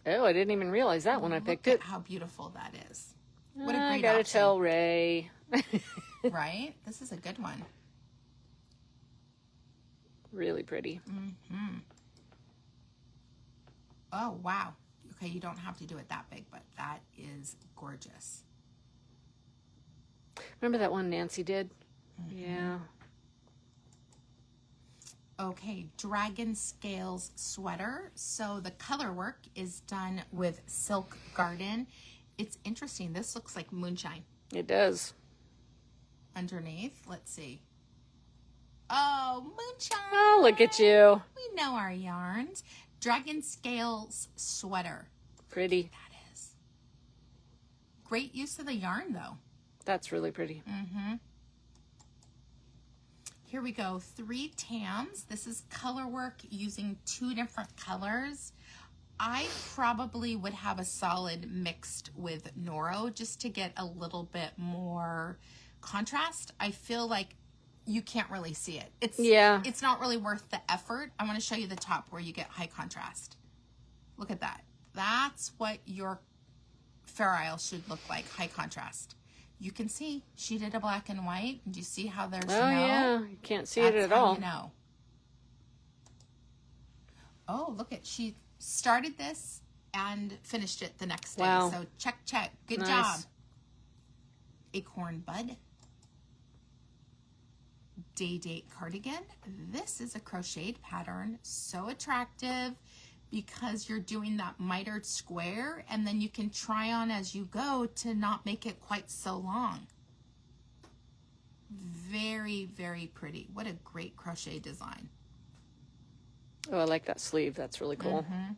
[SPEAKER 2] Oh, I didn't even realize that when I picked it.
[SPEAKER 1] Look at how beautiful that is. What a great
[SPEAKER 2] I gotta
[SPEAKER 1] option.
[SPEAKER 2] tell Ray.
[SPEAKER 1] Right? This is a good one.
[SPEAKER 2] Really pretty.
[SPEAKER 1] Mm-hmm. Oh, wow. Okay, you don't have to do it that big, but that is gorgeous.
[SPEAKER 2] Remember that one Nancy did?
[SPEAKER 1] Mm-hmm.
[SPEAKER 2] Yeah.
[SPEAKER 1] Okay, Dragon Scales Sweater. So the color work is done with Silk Garden. It's interesting. This looks like moonshine.
[SPEAKER 2] It does.
[SPEAKER 1] Underneath, let's see. Oh, moonshine.
[SPEAKER 2] Oh, look at you.
[SPEAKER 1] We know our yarns. Dragon Scales Sweater.
[SPEAKER 2] Pretty.
[SPEAKER 1] That is. Great use of the yarn, though.
[SPEAKER 2] That's really pretty.
[SPEAKER 1] Mm-hmm. Here we go, 3 tams. This is color work using 2 different colors. I probably would have a solid mixed with Noro just to get a little bit more contrast. I feel like you can't really see it. It's not really worth the effort. I want to show you the top where you get high contrast. Look at that. That's what your Fair Isle should look like, high contrast. You can see she did a black and white. Do you see how there's no?
[SPEAKER 2] Oh, yeah. You can't see it at all.
[SPEAKER 1] You know. Oh, look at, she started this and finished it the next day.
[SPEAKER 2] Wow.
[SPEAKER 1] So check, check. Good
[SPEAKER 2] Nice.
[SPEAKER 1] job. Acorn Bud. Day Date Cardigan. This is a crocheted pattern. So attractive because you're doing that mitered square and then you can try on as you go to not make it quite so long. Very, very pretty. What a great crochet design.
[SPEAKER 2] Oh, I like that sleeve. That's really cool.
[SPEAKER 1] Mm-hmm.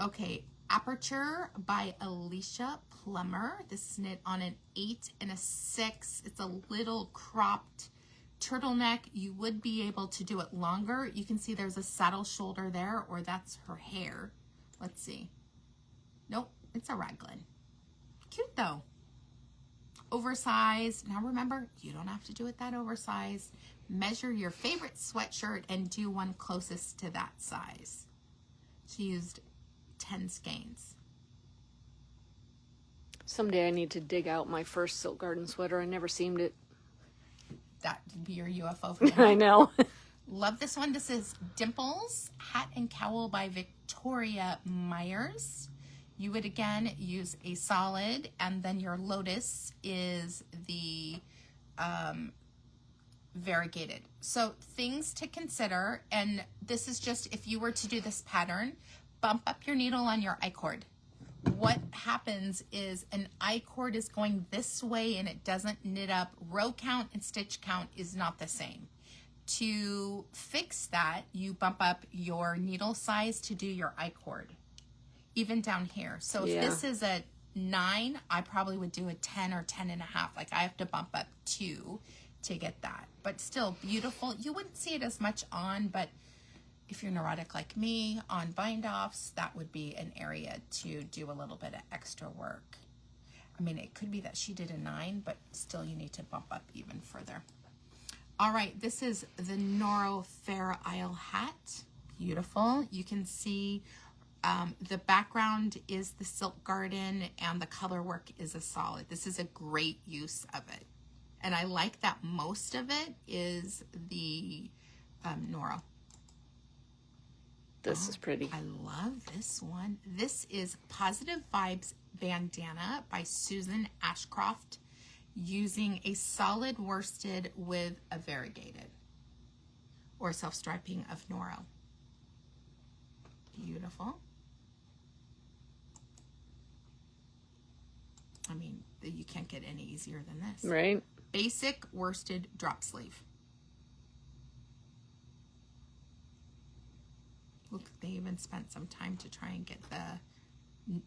[SPEAKER 1] Okay, Aperture by Alicia Plummer. This is knit on an 8 and a 6. It's a little cropped turtleneck. You would be able to do it longer. You can see there's a saddle shoulder there, or that's her hair. Let's see. Nope, it's a raglan. Cute though. Oversized. Now remember, you don't have to do it that oversized. Measure your favorite sweatshirt and do one closest to that size. She used 10 skeins.
[SPEAKER 2] Someday I need to dig out my first Silk Garden sweater. I never seamed it.
[SPEAKER 1] That would be your UFO for
[SPEAKER 2] I know.
[SPEAKER 1] Love this one. This is Dimples Hat and Cowl by Victoria Myers. You would again use a solid, and then your lotus is the variegated. So things to consider, and this is just if you were to do this pattern, bump up your needle on your I-cord. What happens is an I-cord is going this way and it doesn't knit up. Row count and stitch count is not the same. To fix that, you bump up your needle size to do your I-cord, even down here. So if this is a 9, I probably would do a 10 or 10 and a half. Like I have to bump up 2 to get that, but still beautiful. You wouldn't see it as much on, but if you're neurotic like me, on bind-offs, that would be an area to do a little bit of extra work. I mean, it could be that she did a 9, but still you need to bump up even further. All right, this is the Noro Fair Isle hat. Beautiful. You can see
[SPEAKER 3] The background is the Silk Garden and the color work is a solid. This is a great use of it. And I like that most of it is the Noro.
[SPEAKER 2] This is pretty.
[SPEAKER 3] I love this one. This is Positive Vibes Bandana by Susan Ashcroft, using a solid worsted with a variegated or self-striping of Noro. Beautiful. I mean, you can't get any easier than this.
[SPEAKER 2] Right.
[SPEAKER 3] Basic worsted drop sleeve. Look, they even spent some time to try and get the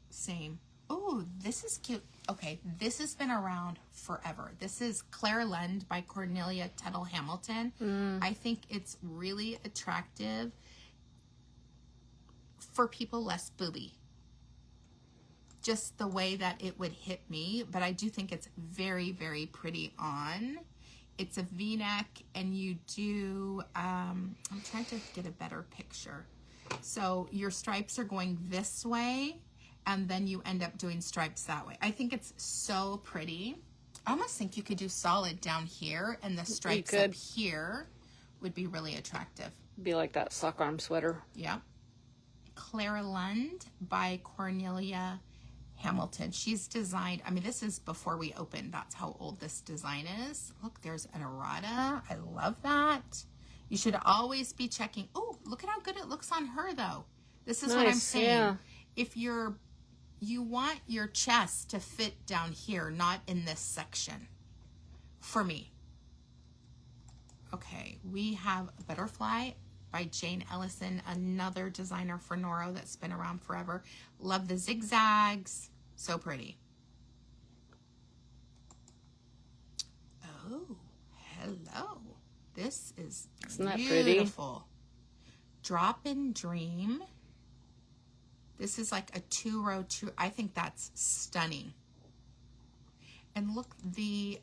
[SPEAKER 3] same. Oh, this is cute. Okay, this has been around forever. This is Claire Lund by Cornelia Tuttle Hamilton. I think it's really attractive for people less booby. Just the way that it would hit me, but I do think it's very, very pretty on. It's a V-neck, and you do, I'm trying to get a better picture. So your stripes are going this way, and then you end up doing stripes that way. I think it's so pretty. I almost think you could do solid down here, and the stripes up here would be really attractive.
[SPEAKER 2] Be like that sock arm sweater.
[SPEAKER 3] Yeah. Clara Lund by Cornelia Hamilton. She's designed, I mean, this is before we opened. That's how old this design is. Look, there's an errata. I love that. You should always be checking. Oh, look at how good it looks on her, though. This is what I'm saying. Yeah. If you want your chest to fit down here, not in this section, for me. Okay, we have Butterfly by Jane Ellison, another designer for Noro that's been around forever. Love the zigzags. So pretty. Oh, hello. This is
[SPEAKER 2] Isn't that
[SPEAKER 3] beautiful. Pretty? Drop and Dream. This is like a 2-row, I think that's stunning. And look, the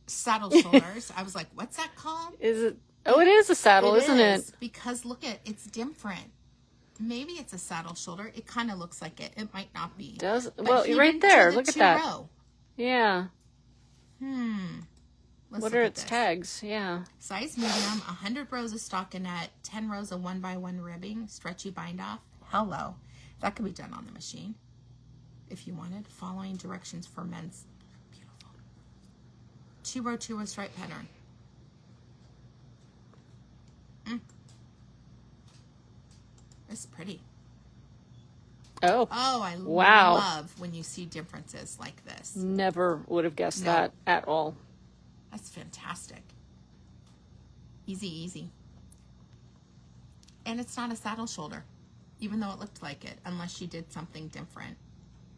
[SPEAKER 3] saddle shoulders. I was like, what's that called?
[SPEAKER 2] Is it? Oh, it is a saddle, isn't it?
[SPEAKER 3] Because look at, it's different. Maybe it's a saddle shoulder. It kind of looks like it. It might not be.
[SPEAKER 2] Does well, right there. Look at that.
[SPEAKER 3] Row.
[SPEAKER 2] Yeah.
[SPEAKER 3] What
[SPEAKER 2] are its tags? Yeah.
[SPEAKER 3] Size medium, 100 rows of stockinette, 10 rows of 1x1 ribbing, stretchy bind off. Hello. That could be done on the machine if you wanted. Following directions for men's. 2-row, 2-row stripe pattern. It's pretty.
[SPEAKER 2] Oh,
[SPEAKER 3] I love when you see differences like this.
[SPEAKER 2] Never would have guessed that at all.
[SPEAKER 3] That's fantastic. Easy, easy. And it's not a saddle shoulder, even though it looked like it, unless she did something different.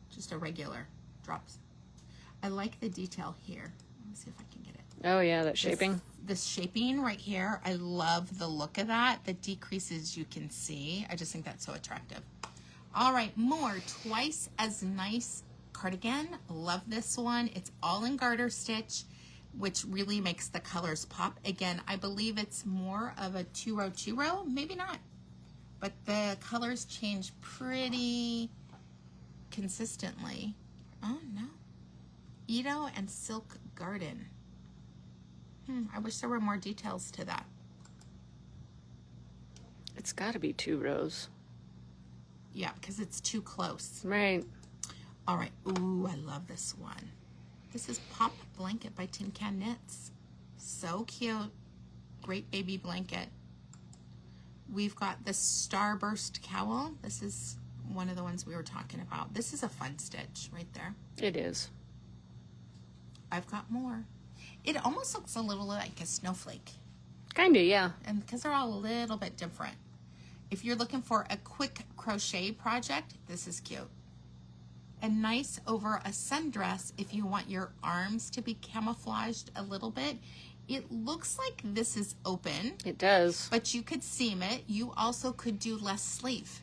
[SPEAKER 3] Just a regular drops. I like the detail here. Let me see if I can get it.
[SPEAKER 2] Oh, yeah, that shaping.
[SPEAKER 3] This shaping right here, I love the look of that. The decreases you can see. I just think that's so attractive. All right, more Twice as Nice cardigan. Love this one. It's all in garter stitch, which really makes the colors pop. Again, I believe it's more of a 2-row, 2-row. Maybe not. But the colors change pretty consistently. Oh, no. Ito and Silk Garden. I wish there were more details to that.
[SPEAKER 2] It's got to be 2 rows.
[SPEAKER 3] Yeah, because it's too close.
[SPEAKER 2] Right.
[SPEAKER 3] All right. Ooh, I love this one. This is Pop Blanket by Tin Can Knits. So cute. Great baby blanket. We've got the Starburst Cowl. This is one of the ones we were talking about. This is a fun stitch right there.
[SPEAKER 2] It is.
[SPEAKER 3] I've got more. It almost looks a little like a snowflake.
[SPEAKER 2] Kinda, yeah.
[SPEAKER 3] And because they're all a little bit different. If you're looking for a quick crochet project, this is cute. And nice over a sundress if you want your arms to be camouflaged a little bit. It looks like this is open.
[SPEAKER 2] It does.
[SPEAKER 3] But you could seam it. You also could do less sleeve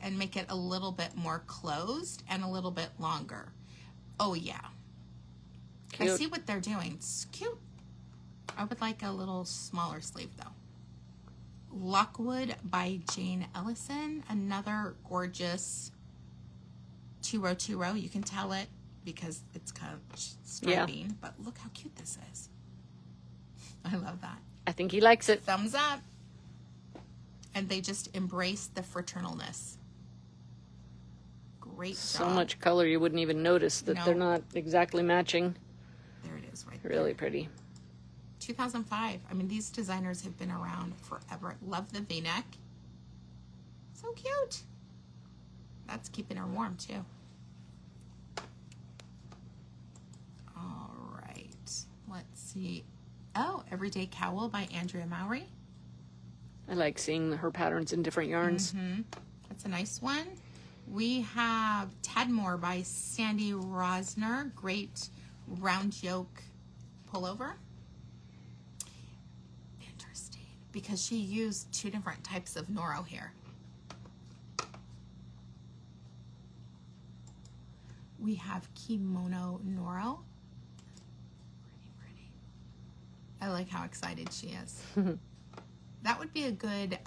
[SPEAKER 3] and make it a little bit more closed and a little bit longer. Oh, yeah. Cute. I see what they're doing. It's cute. I would like a little smaller sleeve, though. Lockwood by Jane Ellison. Another gorgeous two-row. You can tell it because it's kind of striping, but look how cute this is. I love that.
[SPEAKER 2] I think he likes it.
[SPEAKER 3] Thumbs up. And they just embrace the fraternalness. Great job.
[SPEAKER 2] So much color you wouldn't even notice that they're not exactly matching.
[SPEAKER 3] There it is right there.
[SPEAKER 2] Really pretty.
[SPEAKER 3] 2005. I mean, these designers have been around forever. Love the V-neck. So cute. That's keeping her warm too. All right. Let's see. Oh, Everyday Cowl by Andrea Mowry.
[SPEAKER 2] I like seeing her patterns in different yarns.
[SPEAKER 3] That's a nice one. We have Tadmore by Sandy Rosner. Great round yoke pullover. Interesting, because she used two different types of Noro here. We have Kimono Noro. Pretty. I like how excited she is. That would be a good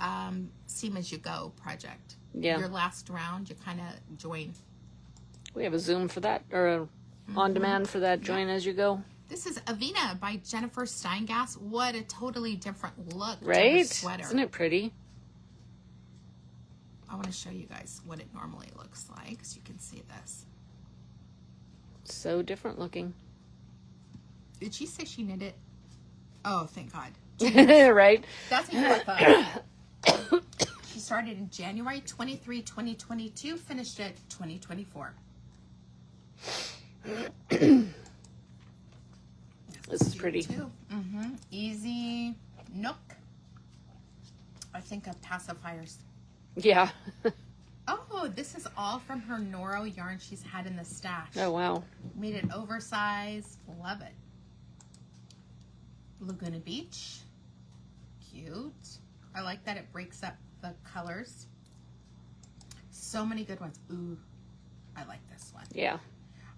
[SPEAKER 3] seam as you go project.
[SPEAKER 2] Yeah.
[SPEAKER 3] Your last round, you kind of join.
[SPEAKER 2] We have a Zoom for that, or a on demand for that. Join as you go.
[SPEAKER 3] This is Avena by Jennifer Steingass. What a totally different look to her
[SPEAKER 2] Right?
[SPEAKER 3] sweater.
[SPEAKER 2] Isn't it pretty?
[SPEAKER 3] I want to show you guys what it normally looks like so you can see this.
[SPEAKER 2] So different looking.
[SPEAKER 3] Did she say she knit it? Oh, thank God.
[SPEAKER 2] Right?
[SPEAKER 3] That's what you thought. She started in January 23, 2022, finished it 2024.
[SPEAKER 2] This is pretty.
[SPEAKER 3] Too. Easy Nook. I think of pacifiers.
[SPEAKER 2] Yeah.
[SPEAKER 3] Oh, this is all from her Noro yarn she's had in the stash.
[SPEAKER 2] Oh, wow.
[SPEAKER 3] Made it oversized. Love it. Laguna Beach. Cute. I like that it breaks up the colors. So many good ones. Ooh, I like this one.
[SPEAKER 2] Yeah.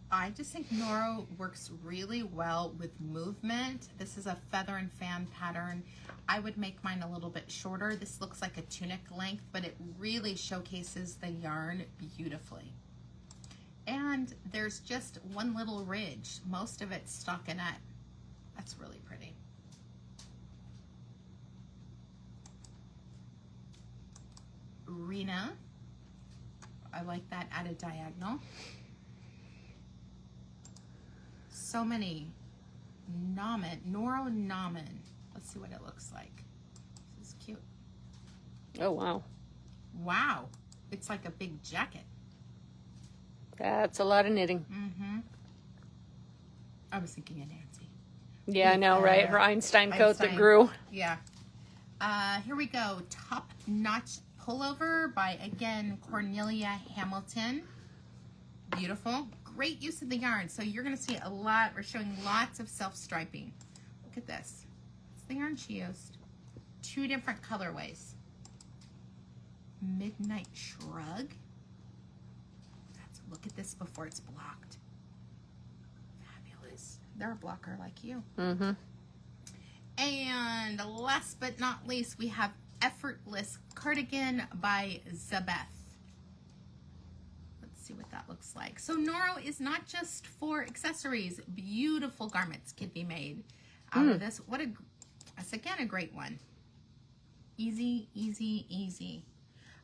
[SPEAKER 3] I just think Noro works really well with movement. This is a feather and fan pattern. I would make mine a little bit shorter. This looks like a tunic length, but it really showcases the yarn beautifully. And there's just one little ridge. Most of it's stockinette. That's really pretty. Rena. I like that at a diagonal. So many Noro Namen. Let's see what it looks like. This is cute.
[SPEAKER 2] Oh, wow.
[SPEAKER 3] Wow. It's like a big jacket.
[SPEAKER 2] That's a lot of knitting.
[SPEAKER 3] I was thinking of Nancy.
[SPEAKER 2] Yeah, I know, right? Her Einstein coat that grew.
[SPEAKER 3] Yeah. Here we go. Top Notch Pullover by, again, Cornelia Hamilton. Beautiful. Great use of the yarn. So you're going to see a lot. We're showing lots of self-striping. Look at this. It's the yarn she used. Two different colorways. Midnight Shrug. Look at this before it's blocked. Fabulous. They're a blocker like you. And last but not least, we have Effortless Cardigan by Zabeth. Let's see what that looks like. So Noro is not just for accessories. Beautiful garments can be made out of this. That's again a great one. Easy, easy, easy.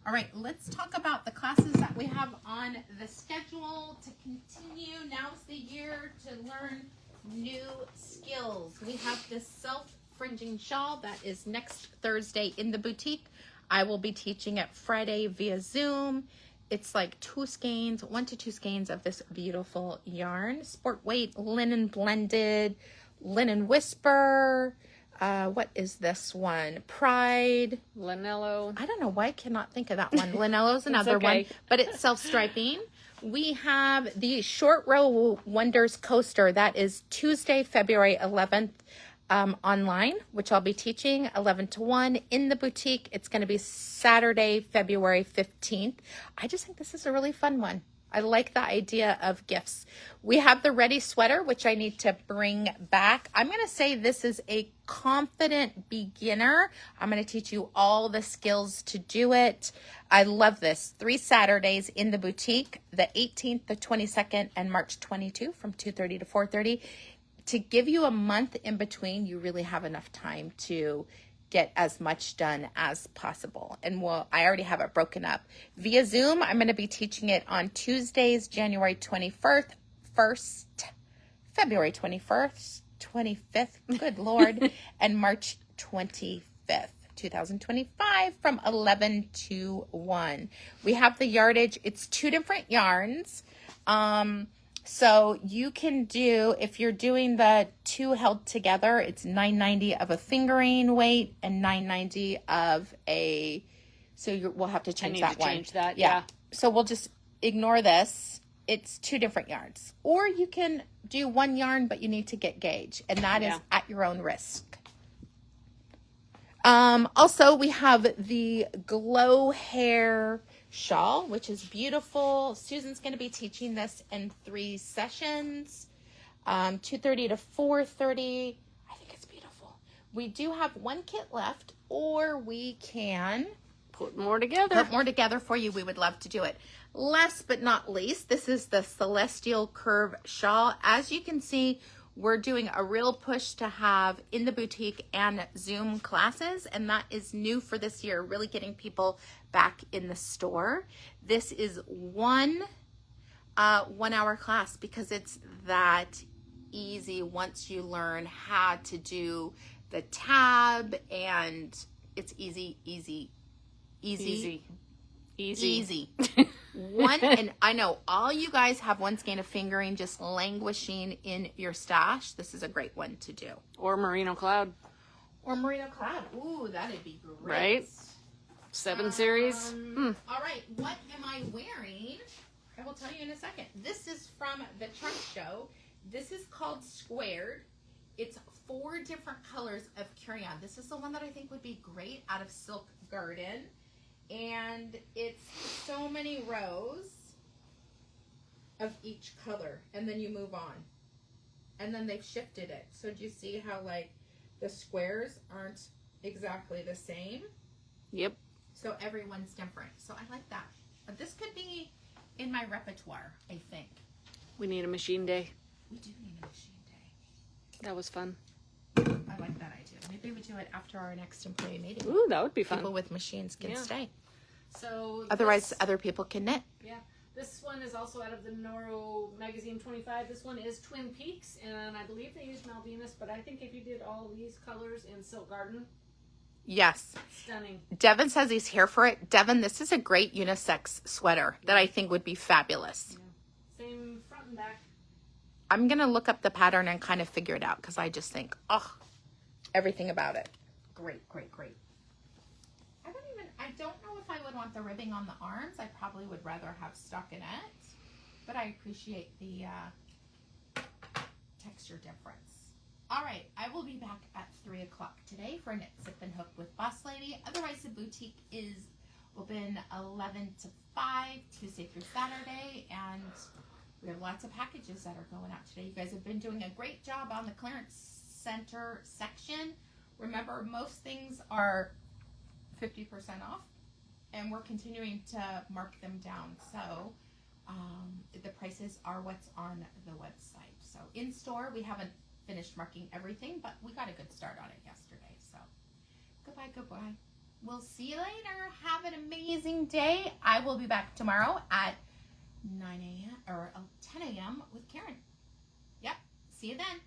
[SPEAKER 3] All right, let's talk about the classes that we have on the schedule to continue. Now's the year to learn new skills. We have this self-fringing shawl that is next Thursday in the boutique. I will be teaching it Friday via Zoom. It's like 1 to 2 skeins of this beautiful yarn. Sport weight, linen blended, linen whisper. What is this one? Pride.
[SPEAKER 2] Linello.
[SPEAKER 3] I don't know why I cannot think of that one. Linello's another one, but it's self-striping. We have the Short Row Wonders coaster. That is Tuesday, February 11th online, which I'll be teaching 11 to 1 in the boutique. It's going to be Saturday, February 15th. I just think this is a really fun one. I like the idea of gifts. We have the ready sweater, which I need to bring back. I'm going to say this is a confident beginner. I'm going to teach you all the skills to do it. I love this. 3 Saturdays in the boutique, the 18th, the 22nd, and March 22 from 2:30 to 4:30. To give you a month in between, you really have enough time to get as much done as possible. And I already have it broken up via Zoom. I'm going to be teaching it on Tuesdays, January 21st, February 21st, 25th, good Lord, and March 25th, 2025 from 11 to 1. We have the yardage. It's 2 different yarns. So you can do, if you're doing the 2 held together, it's $9.90 of a fingering weight and $9.90 of a, we'll have to change that one.
[SPEAKER 2] Change that, yeah.
[SPEAKER 3] So we'll just ignore this. It's 2 different yarns. Or you can do 1 yarn, but you need to get gauge, and that is at your own risk. Also, we have the glow hair shawl, which is beautiful. Susan's going to be teaching this in 3 sessions, 2:30 to 4:30. I think it's beautiful. We do have 1 kit left, or we can
[SPEAKER 2] put more together
[SPEAKER 3] for you. We would love to do it. Last but not least, this is the Celestial Curve shawl. As you can see, we're doing a real push to have in the boutique and Zoom classes, and that is new for this year, really getting people back in the store. This is one 1-hour class because it's that easy once you learn how to do the tab, and it's easy. And I know all you guys have 1 skein of fingering just languishing in your stash. This is a great one to do.
[SPEAKER 2] Or merino cloud.
[SPEAKER 3] Ooh, that'd be great.
[SPEAKER 2] Right? 7 series.
[SPEAKER 3] All right, what am I wearing? I will tell you in a second. This is from the trunk show. This is called Squared. It's 4 different colors of carry-on. This is the one that I think would be great out of Silk Garden. And it's so many rows of each color, and then you move on, and then they've shifted it. So do you see how like the squares aren't exactly the same?
[SPEAKER 2] Yep.
[SPEAKER 3] So everyone's different. So I like that. But this could be in my repertoire, I think.
[SPEAKER 2] We need a machine day.
[SPEAKER 3] We do need a machine day.
[SPEAKER 2] That was fun.
[SPEAKER 3] I like that idea. Maybe we do it after our next employee meeting.
[SPEAKER 2] Ooh, that would be fun.
[SPEAKER 3] People with machines can stay.
[SPEAKER 2] So
[SPEAKER 3] otherwise, other people can knit.
[SPEAKER 2] Yeah. This one is also out of the Noro Magazine 25. This one is Twin Peaks, and I believe they used Malvinas, but I think if you did all these colors in Silk Garden.
[SPEAKER 3] Yes.
[SPEAKER 2] Stunning.
[SPEAKER 3] Devin says he's here for it. Devin, this is a great unisex sweater that I think would be fabulous.
[SPEAKER 2] Yeah. Same front and back.
[SPEAKER 3] I'm going to look up the pattern and kind of figure it out because I just think, everything about it. Great. I don't know if I would want the ribbing on the arms. I probably would rather have stockinette, but I appreciate the texture difference. All right, I will be back at 3 o'clock today for Knit, Sip, and Hook with Boss Lady. Otherwise, the boutique is open 11 to 5, Tuesday through Saturday, and we have lots of packages that are going out today. You guys have been doing a great job on the clearance center section. Remember, most things are 50% off, and we're continuing to mark them down. So the prices are what's on the website. So in store, we haven't finished marking everything, but we got a good start on it yesterday. So goodbye. We'll see you later. Have an amazing day. I will be back tomorrow at 9 a.m. or 10 a.m. with Karen. Yep. See you then.